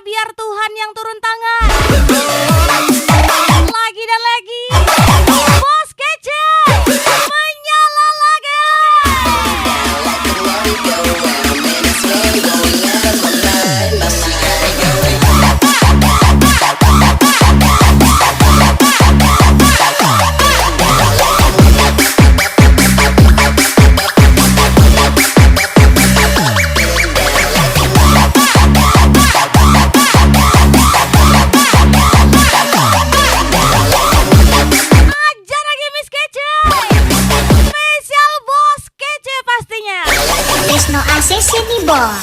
biar Tuhan yang turun tangan. Lagi dan lagi, Bos Kece menyala lagi. No ACC di bawah.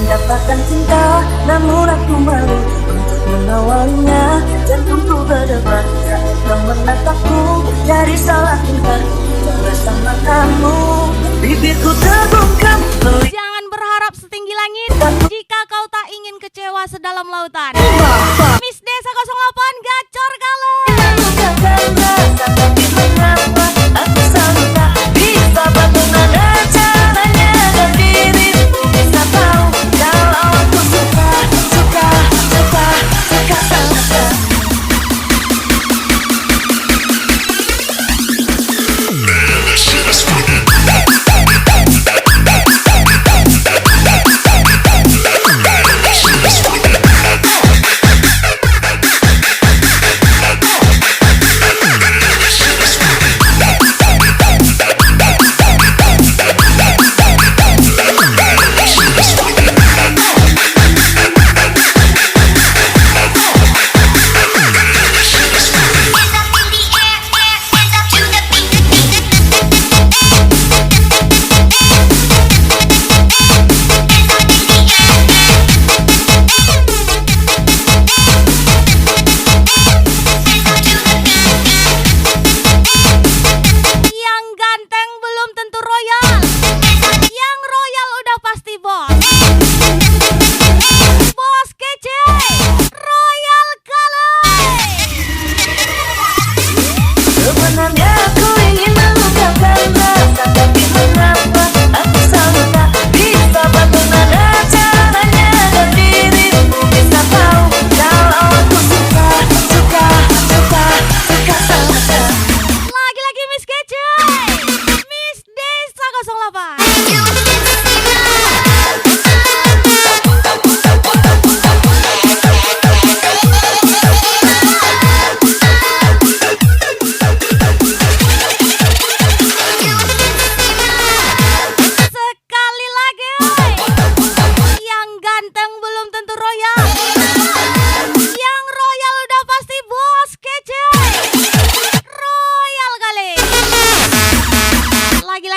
Dapatkan cinta, namun aku malu untuk mengawalnya. Jantungku berdebar, kau menatapku dari salah tingkah bersama kamu. Bibirku terbungkam. Jangan berharap setinggi langit jika kau tak ingin kecewa sedalam lautan. Miss Desa 08 gacor kali. Tapi mengapa aku selalu tak bisa bagaimana caranya dan dirimu bisa tahu kalau aku suka sama kamu.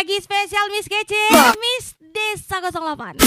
lagi spesial Miss Kece, Miss Desa 08.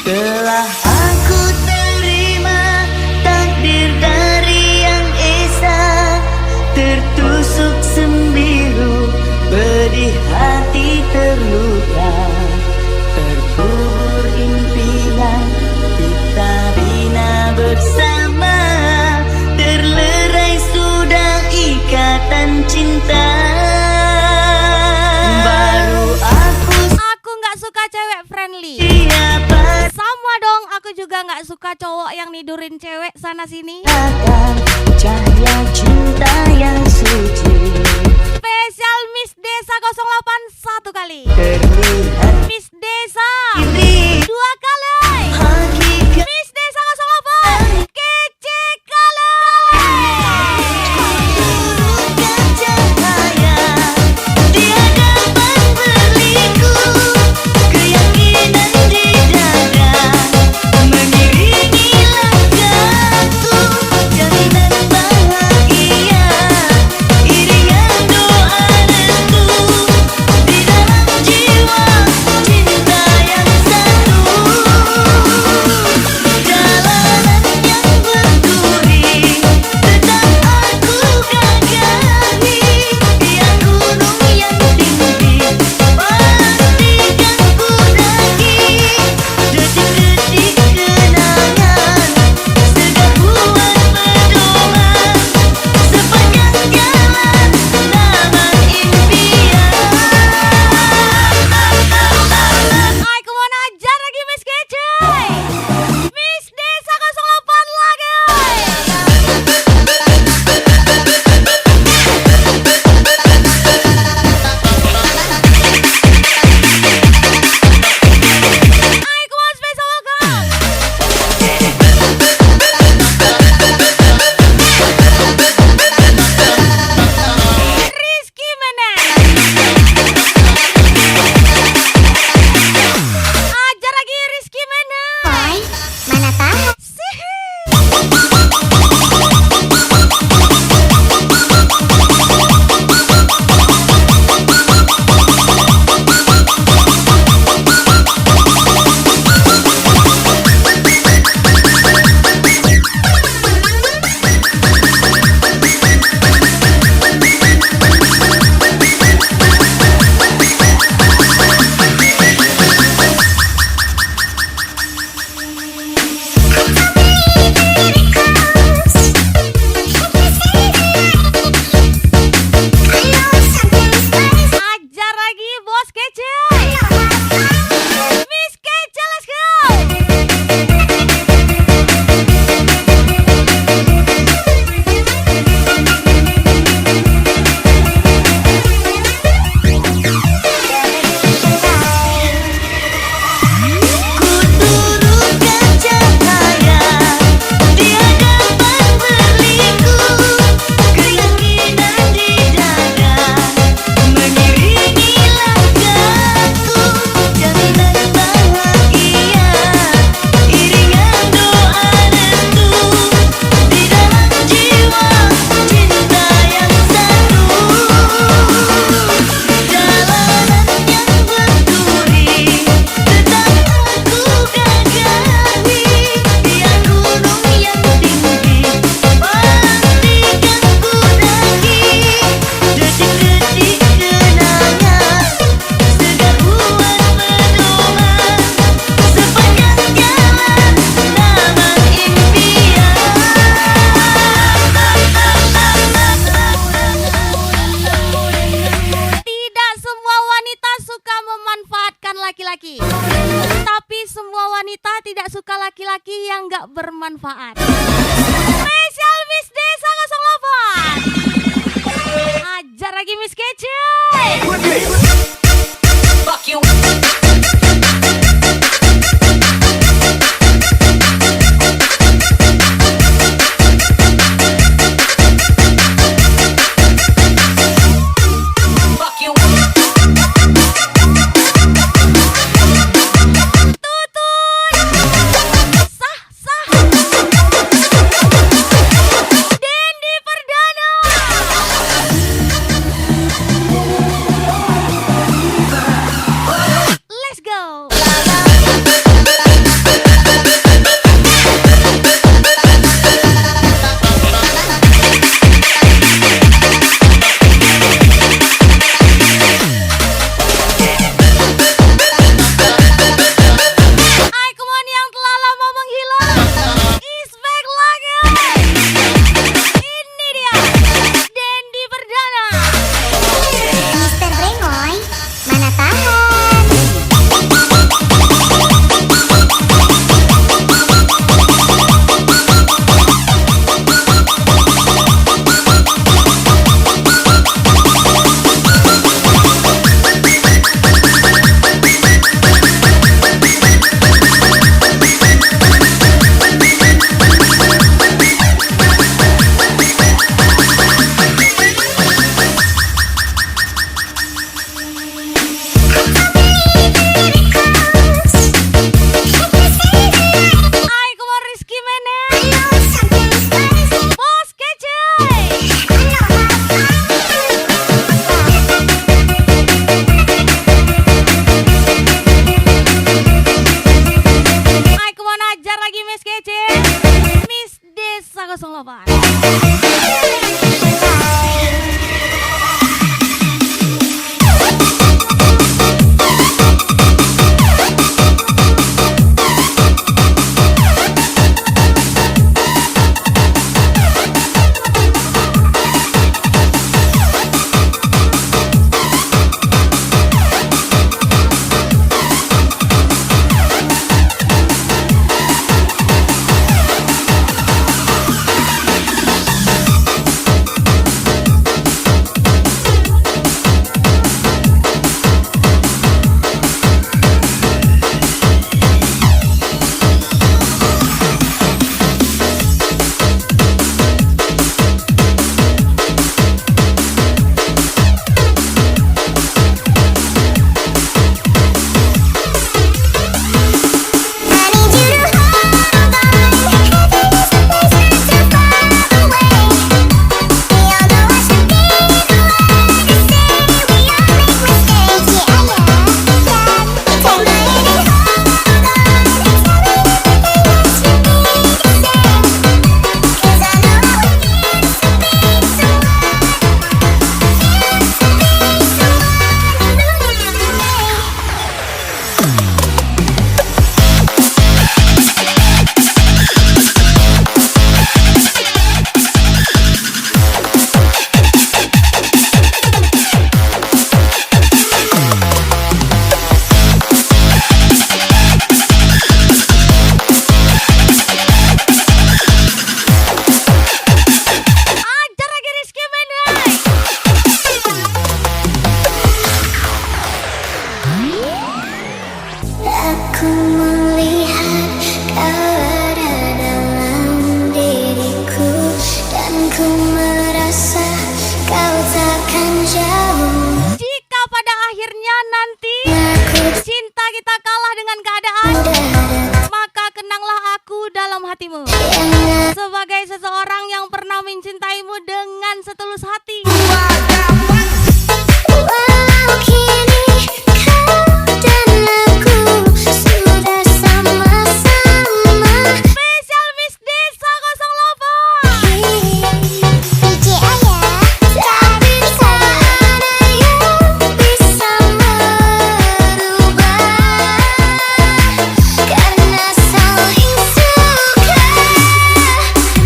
Telah aku terima takdir dari Yang Esa, tertusuk sembilu, pedih hati terluka, terkubur impian kita bina bersama, terlerai sudah ikatan cinta. Baru Aku nggak suka cewek friendly. siapa Sama dong, aku juga nggak suka cowok yang nidurin cewek sana sini. akan cahaya cinta yang suci Spesial Miss Desa 08 satu kali, terlihat Miss Desa ini dua kali, hakikat Miss Desa 08 kece kali. cahaya di hadapan berliku, keyakinan di dada mengiringi langkahku, jaminan bahagia, iringan doa restu di dalam jiwa, cinta yang satu. bermanfaat. Spesial Miss Desa 08. Ajar lagi Miss Kece. Fuck you. Miss Desa 08.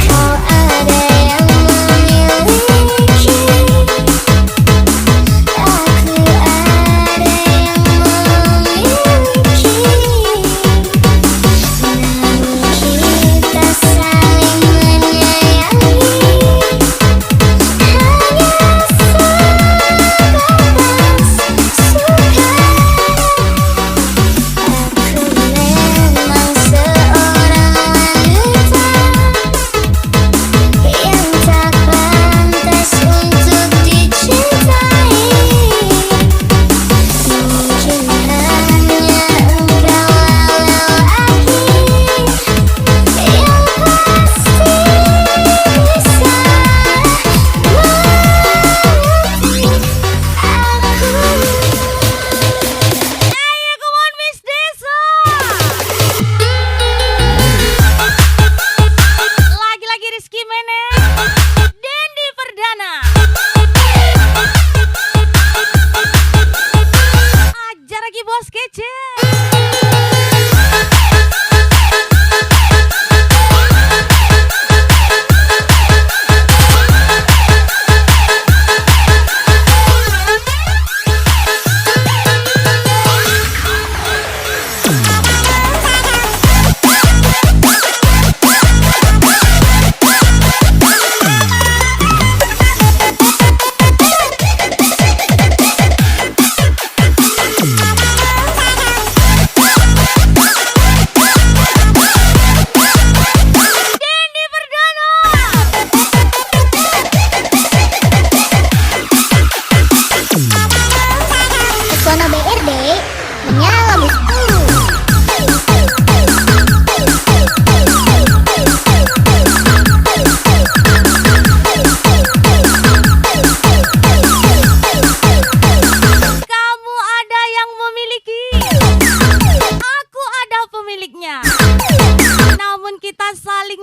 Kau ada yang memiliki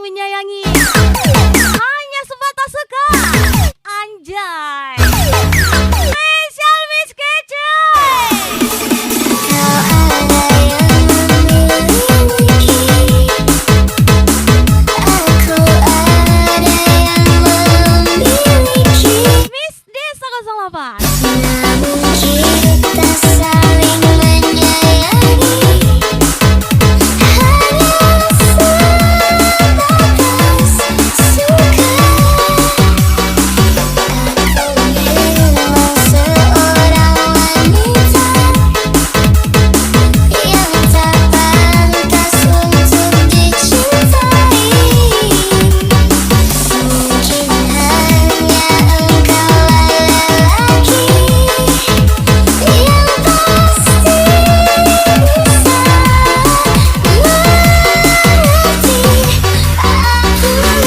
menyayangi. Hanya sebatas suka. Anjay. Spesial Miss Kece. Miss Desa 08. Kita saling menyayangi, hanya sebatas suka. Aku memang seorang wanita yang tak pantas untuk dicintai. Mungkin hanya engkaulah lelaki yang pasti bisa mengerti aku.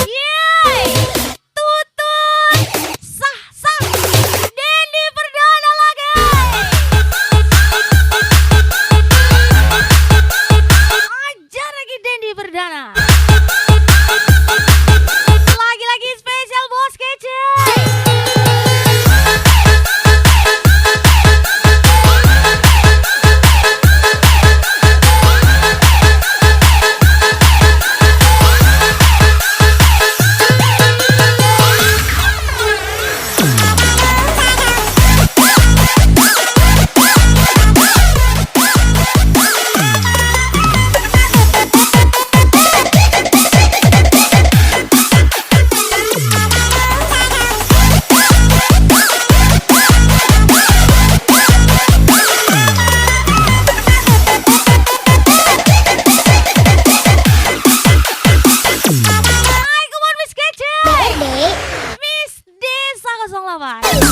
Yeay. Tutut. Sah sah. Dendi Perdana lagi. Ajar lagi Dendi Perdana. Lagi-lagi spesial Bos Kece. Hai, come on Miss Kece. Dek, Miss Desa 08.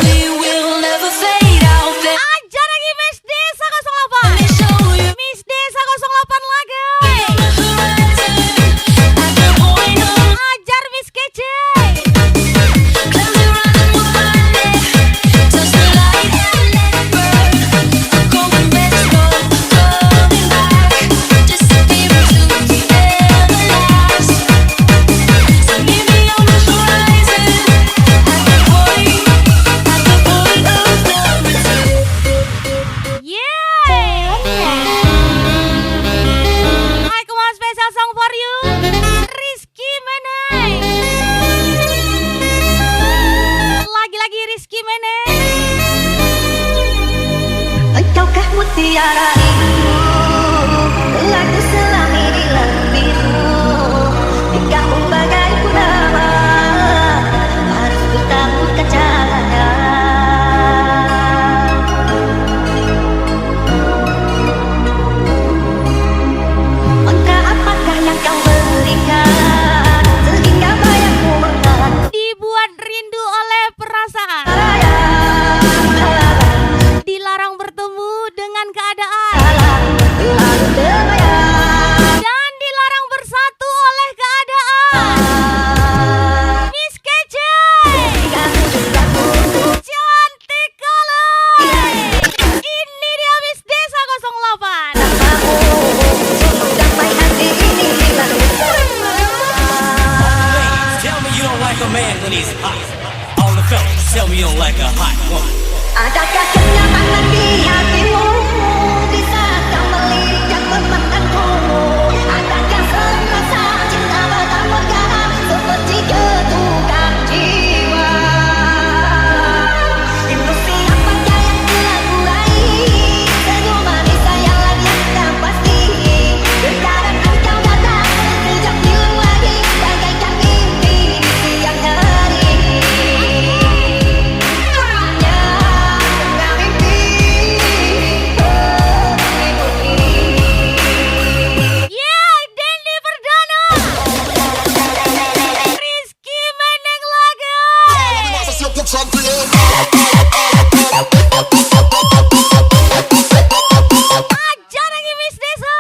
We will never fade out there. Ajar lagi Miss Desa 08. Miss Desa 08 lagi. At the point of Ajar Miss Kece. close your eyes and we'll find it. Touch the light and let it burn. Going retro, coming back, disappearing to never last. So meet me on the horizon. At the point of no return. Yeay. Hai, come on special song for you. Rizky Meneng. Lagi-lagi Rizky Meneng. Encaukah mutiara itu, lagu selami di lambimu. Tingkahmu bagai purnama, harus bertaburkan cahaya. Maka apakah yang kau berikan? a man when he's hot. All the fellas tell me you don't like a hot one. Adakah kenyamanan di hatimu di saat kau melirik dan memandangku? Adakah serasa cinta batang megara seperti ketukan jiwa? Ilusi apakah yang telah mulai? Senyum manis sayalah yang tak pasti. Sekarang engkau datang sekejap hilang lagi bagaikan mimpi di siang hari. Yeah, Dendi Perdana, Rizky Meneng lagi. Ajar lagi Miss Desa.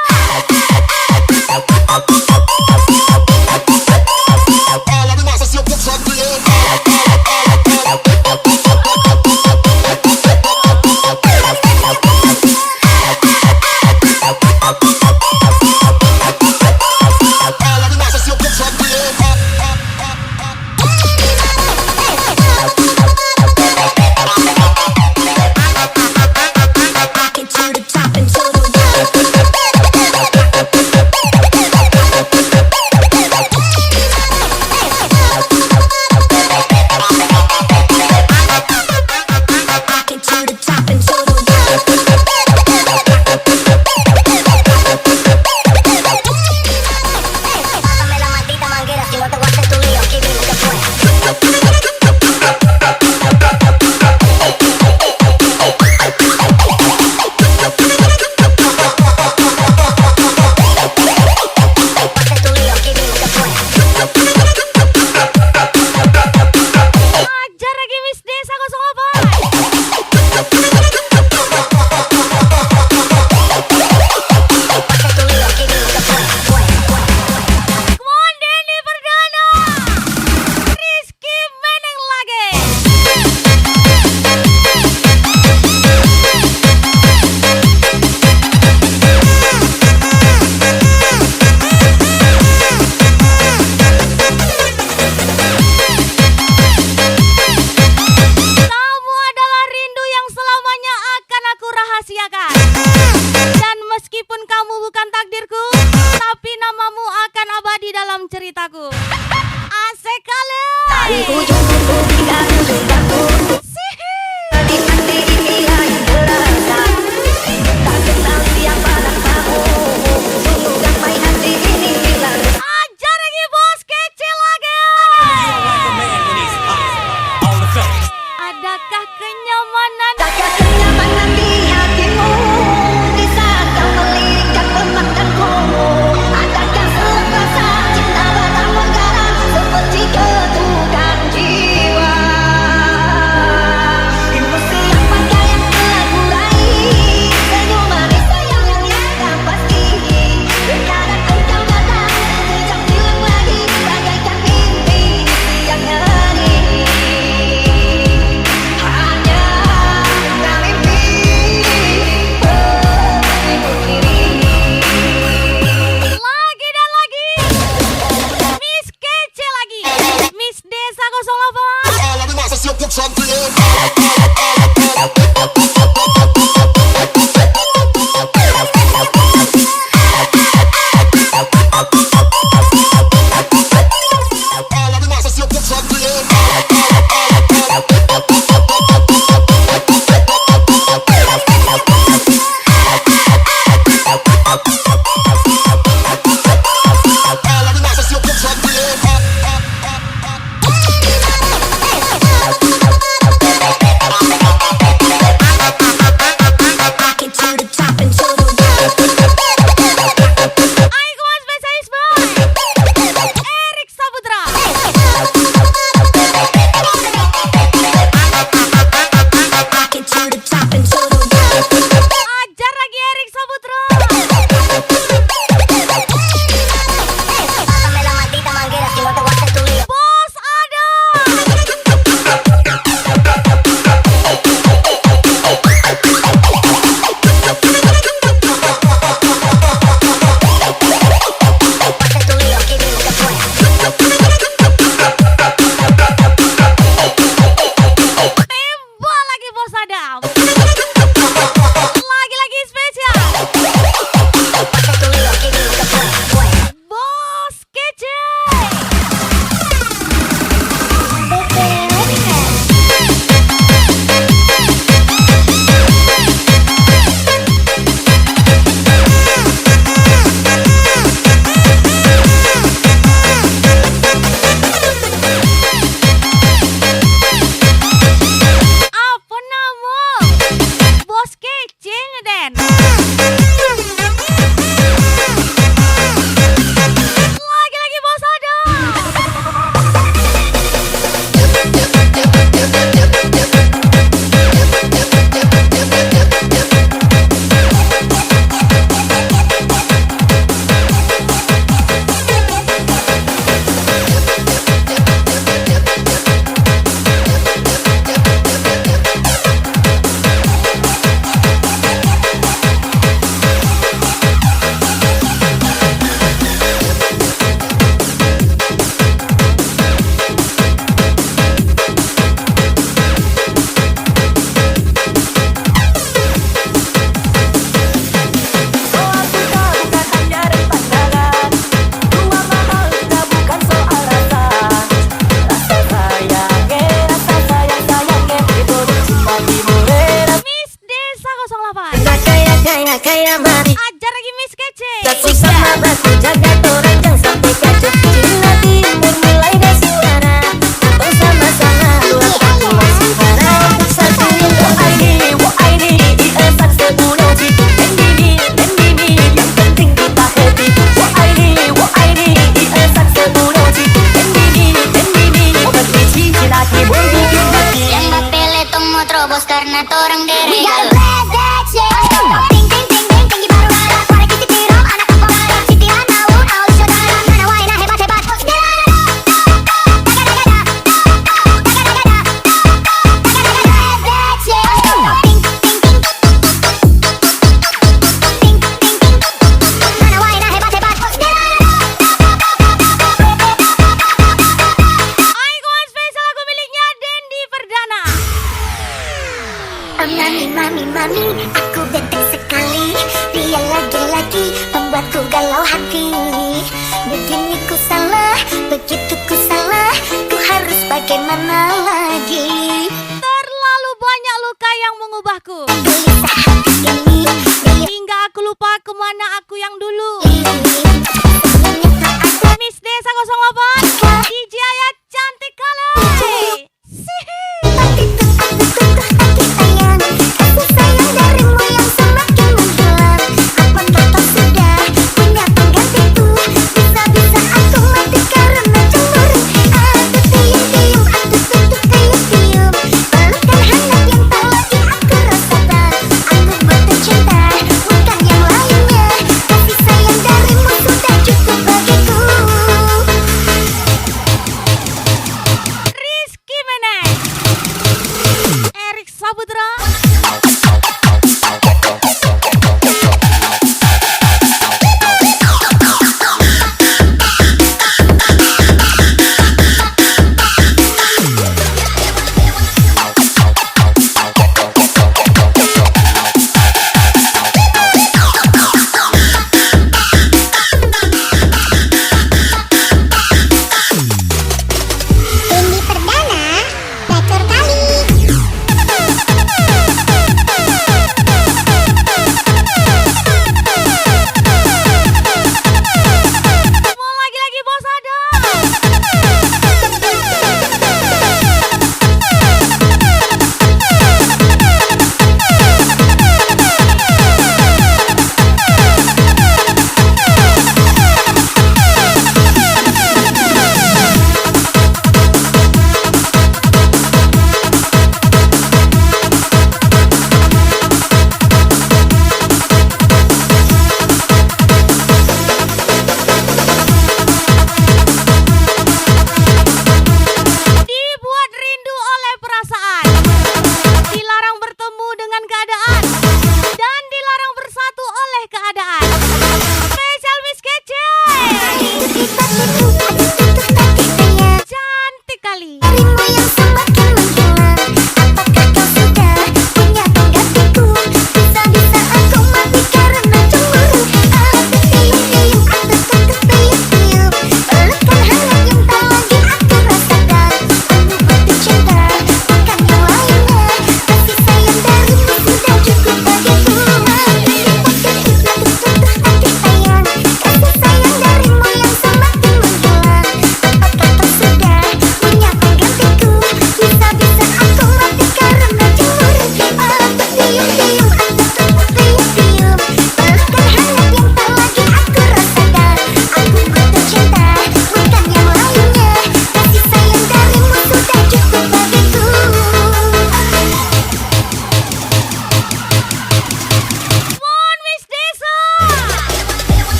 Get to the top and to the Get to the top and to the Pásame la maldita manguera si no te voy a hacer tu lío, aquí viene después. Hacer tu lío, aquí viene después. Ajar lagi Miss Desa 08. Hacer tu lío, aquí viene después. Come on Dendi Perdana, Rizky Meneng lagi. Kamu adalah rindu yang selamanya akan aku rahasiakan. Dan meskipun kamu bukan takdirku, tapi namamu akan abadi dalam ceritaku. Asik kali. Dari ujung kuku hingga ujung dagu, di hati inilah yang terasa. Tak kenal siapa namamu, sungguh damai hati ini hilang. Ajar lagi bos kece lagi. Like a man when he's hot. All the fellas. Adakah kenyamanan? Adakah kenyamanan di hatimu di saat kau melirik dan memandangku? Adakah serasa cinta batang megara seperti ketukan jiwa? Ilusi apakah yang telah mulai? Senyum manis sayalah yang tak pasti. Sekarang engkau datang sekejap hilang lagi bagaikan mimpi di siang hari. Hanya mimpi Lagi dan lagi. Miss kece lagi. Miss Desa 08. saya mati. Ajar lagi Miss Kece. Satu sama batu jaga torang jangan sampai kacau. Cina timur mulai dari suara. Atau sama-sama luar aku masih para. Satu wo ID IESan sebulan ci. Endini yang penting kita happy. Wo ID IESan sebulan ci. Endini obat cici laki boleh bikin hati. Yang bapele tong mau terobos karena torang We dereng. gotta blast that shit. Ting ting ting ting tinggi baru rara. Suara kita tirong anak kepala. Citihan naun aus saudara. Mana waina hebat hebat. Icon spesial lagu miliknya Dendi Perdana. Mami, aku benteng sekali. Dia lagi-lagi membuatku galau hati. Begini ku salah, begitu ku salah. Ku harus bagaimana lagi? Terlalu banyak luka yang mengubahku. Gelisah hati ini, Hingga aku lupa kemana aku yang dulu. senyumnya tak ada. Miss Desa 08 DJ Ayat cantik kali. Tapi aku tuh hati sayang. Kasih sayang darimu yang semakin menghilang. Apakah kau sudah punya penggantiku? Bisa-bisa aku mati karena cemburu. Aku tiup-tiup, aku tutup tiup-tiup. Pelukan hangat yang tak lagi aku rasakan. Aku butuh cinta, bukan yang lainnya. Kasih sayang darimu sudah cukup bagiku.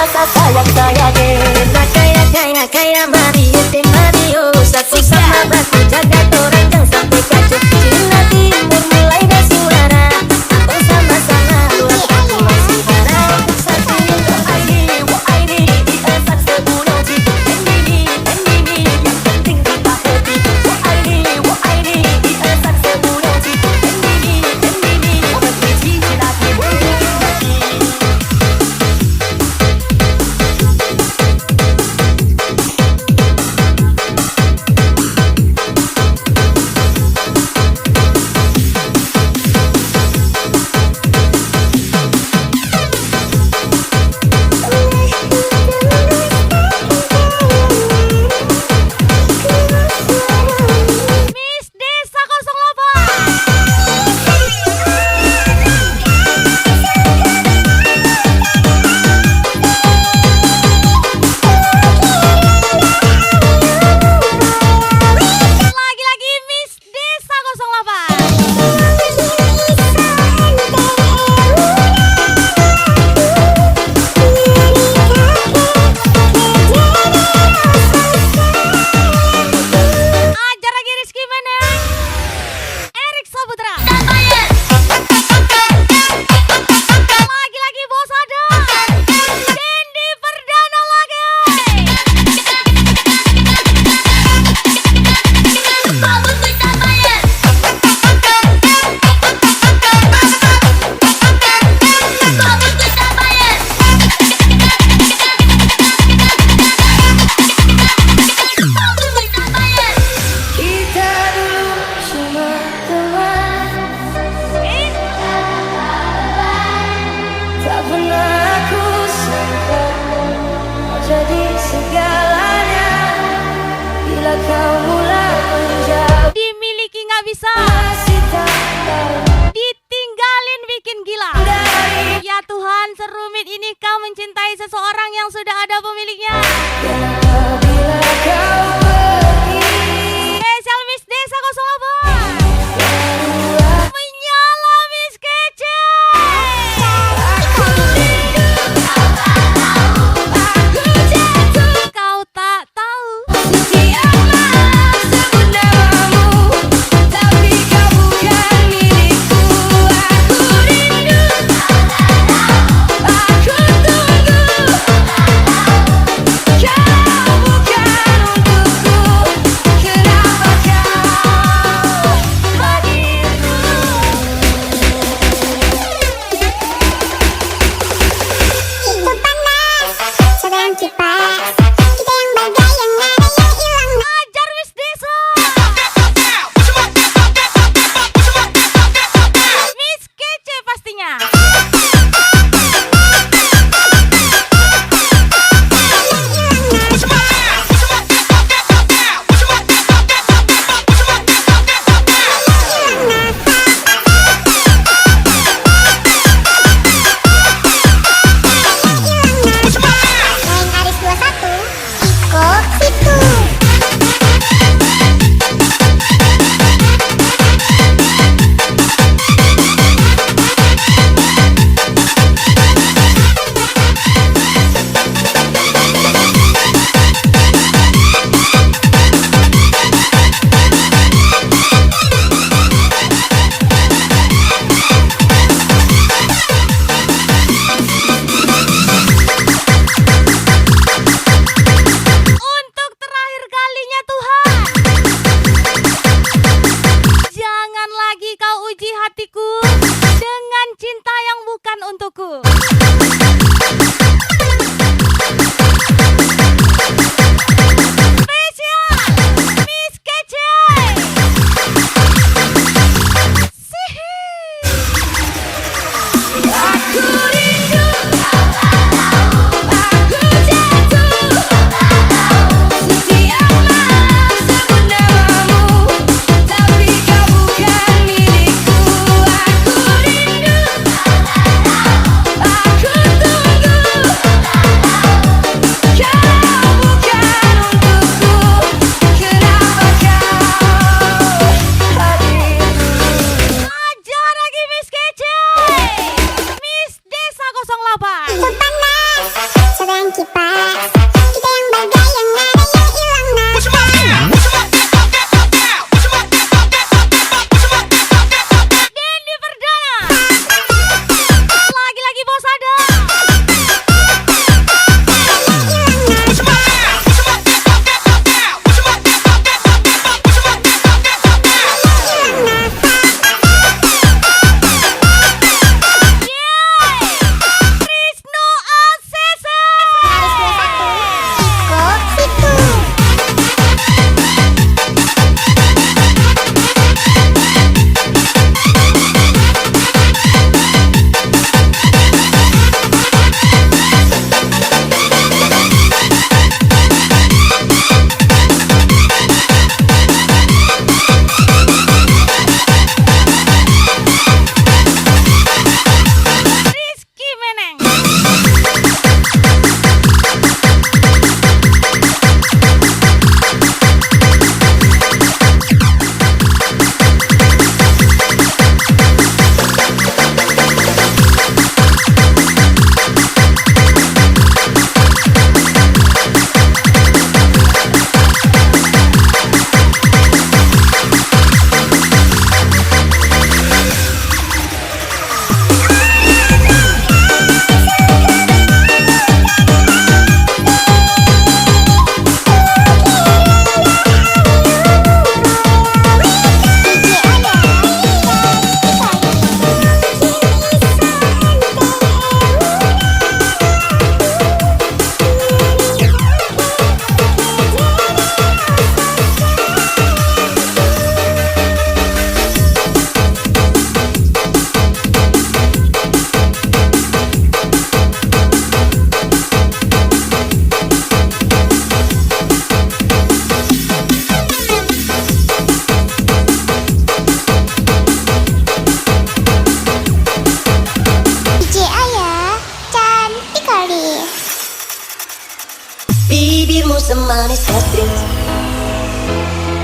rasa sayang saya kena kayak Mario de Mario. Satu sama aku jaga torang jangan sampai kacau. Cina timur mulai dah suara, atau sama-sama luar aku masih harap. Satu ID, ID esak sebulan ci. Endini yang penting kita happy. ID esak sebulan ci. Endini pergi lagi lagi. Miss Desa 08. Lagi-lagi Miss Desa 08. Ajar lagi Rizky Meneng, Erik Saputra. Lagi-lagi Bos Ada, Dendi Perdana lagi. Kita dulu cuma teman, tak pernah aku sangka jadi segalanya. Bila kau mulai menjauh, Dimiliki nggak bisa, masih tak tahu ditinggalin bikin gila. dari Ya Tuhan, serumit ini kau mencintai seseorang yang sudah ada pemiliknya. bila kau pergi. Spesial Miss Desa 08. Menyala Miss Kece. Kau tak tahu. Tiaplah sebut namamu, tapi kau bukan milikku. Aku rindu, aku tunggu. Kau bukan untukku. Kenapa kau Bibirmu semanis es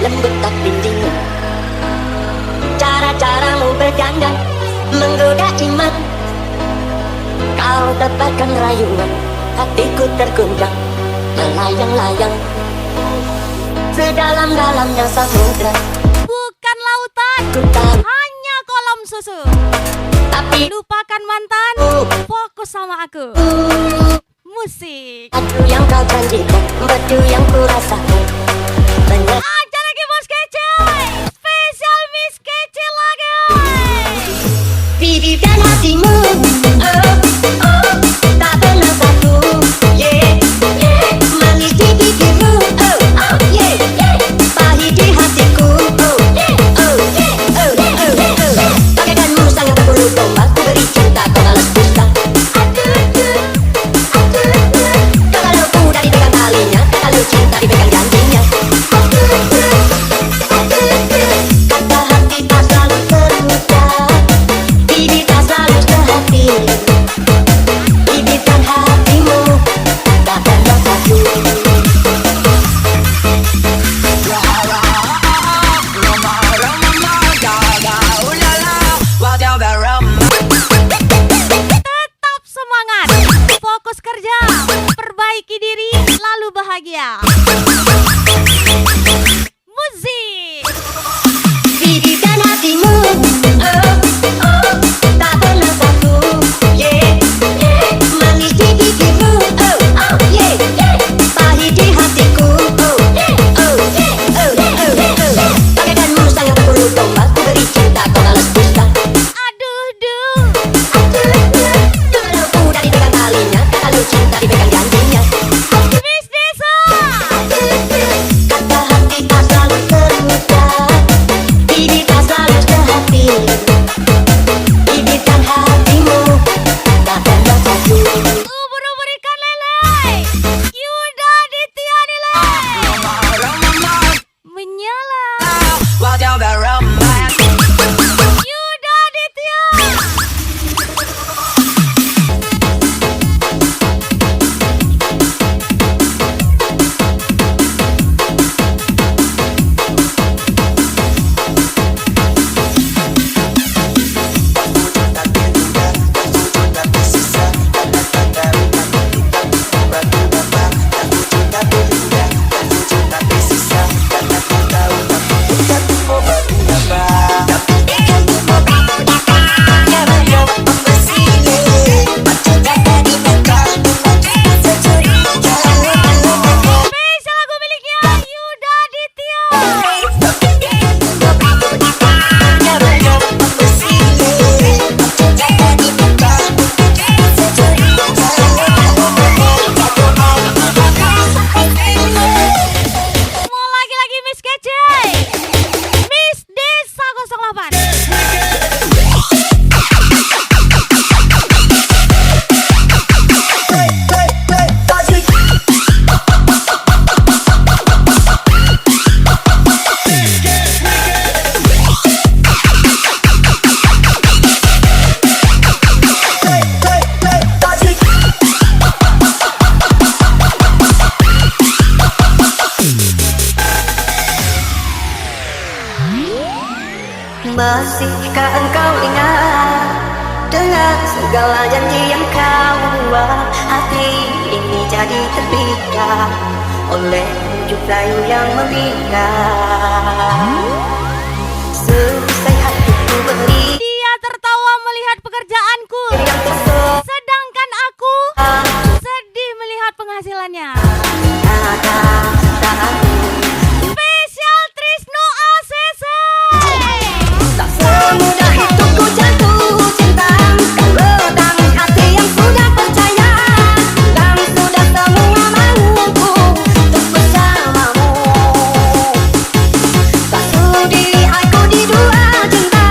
lembut tapi dingin. Cara-caramu berdandan menggoda iman. Kau dapatkan rayuan, hatiku terguncang, melayang-layang sedalam-dalamnya samudra. Bukan lautan, Ku tahu, hanya kolam susu. tapi Lupakan mantan, fokus sama aku. Musik. aku yang kau janjikan, batu yang ku rasakan. Banyak Aja lagi bos kece, spesial Miss Kece lagi. bibir dan hatimu, oh, oh, tak pernah satu, yeah, yeah. Manis di bibirmu, oh, oh, yeah, yeah. Pahit di hatiku, oh, yeah, oh, yeah, oh, yeah, oh, yeah, oh, yeah. Bagaikan musang yang berbulu domba, ku beri cinta, kau balas dusta. Kalau kuda dipegang talinya, kalau cinta dipegang janjinya. Kata hati tak selalu terluka, bibir tak selalu sehati. Bibirkan hatimu, tak pernah satu. Tetap semangat, fokus kerja, perbaiki diri, lalu bahagia. Musik. Bibirkan hatimu, oh, oh, tak pernah satu, yeah, yeah. Manis di bibirmu, oh, oh, yeah, yeah. Pahit di hatiku, oh, yeah, oh, yeah, oh, yeah, oh, yeah, oh, yeah. Bagaikan musang yang berbulu domba, ku beri cinta, kau balas dusta. Aduh, duh. Kalau kuda dipegang talinya, kalau cinta dipegang janjinya. Miss Desa. Kata hati tak selalu terluka, bibir tak selalu sehati. Bibirkan hatimu, tak pernah satu. Ubur-ubur ikan lele. Yuda Ditya nilai. Menyala. Yuda Ditya. Spesial lagu miliknya Yuda Ditya. Mau lagi-lagi Miss Kece. Miss Desa 08. Masihkah engkau ingat dengan segala janji yang kau buat? Hati ini jadi terpikat oleh bujuk rayu yang memikat. Selesai hatiku beri Dia tertawa melihat pekerjaanku, yang kesel. sedangkan aku sedih melihat penghasilannya. Kata Spesial Trisno ACC. tak semudah itu ku jatuh cinta. Kalau tangan hati yang sudah percaya, dan sudah semua mauku untuk bersamamu. Tak sudi aku di dua cinta.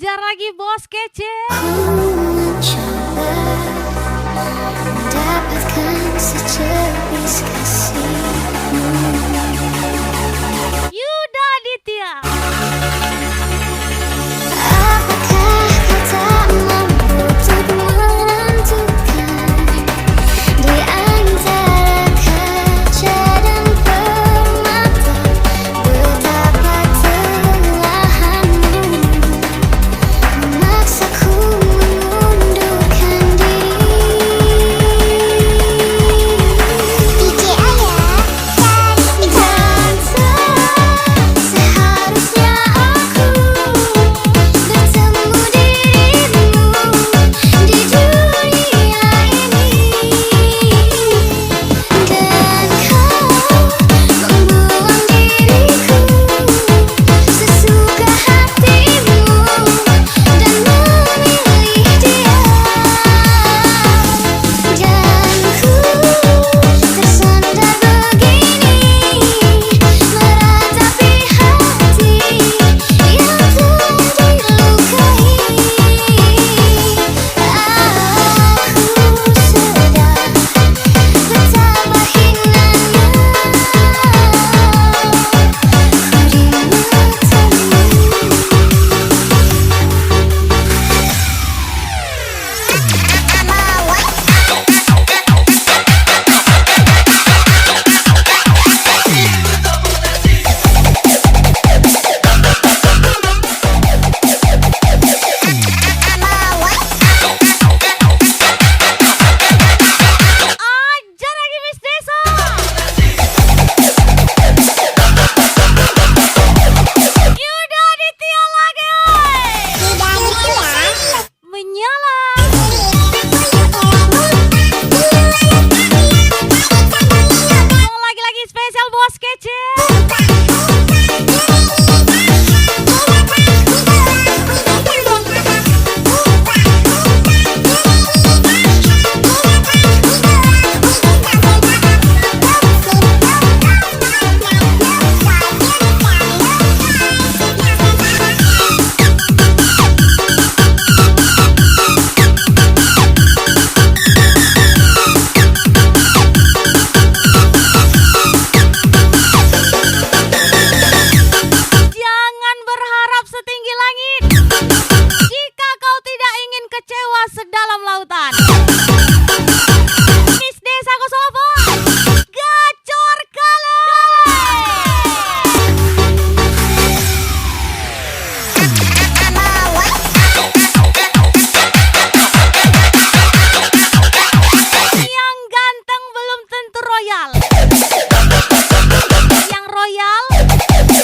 Ajar lagi bos kece. Mencoba mendapatkan sejenis kasihmu. Yuda Aditya. Apakah kau tak mampu untuk menentukan di antara kaca dan permata betapa kelelahanmu memaksaku mengundurkan diri. DJ Ayah dan seharusnya aku bertemu dirimu di dunia ini, dan kau membuang diriku sesuka hatimu dan memilih dia. Dan ku tersandar begini meratapi hati yang telah dilukai. Aku sudah betapa hinanya di Ajar lagi Miss Desa. Yuda Aditya lagi. Menyala. Lagi-lagi spesial bos kece. Jangan berharap setinggi langit jika kau tidak ingin kecewa sedalam lautan. Miss Desa 08 Gacor Kale. Yang ganteng belum tentu royal. Yang royal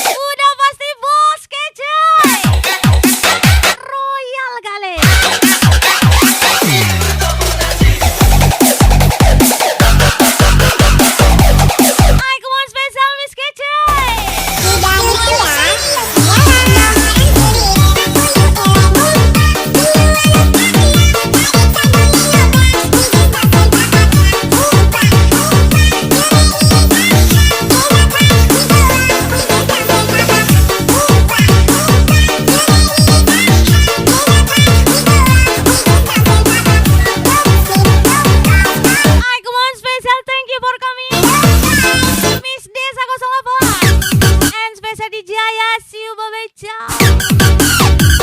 udah pasti bos kece. Royal kali. Aku mau spesial Miss Kece. Aku mau spesial thank you for coming Miss Desa 08 and spesial DJ Ayah, see you bye-bye, ciao.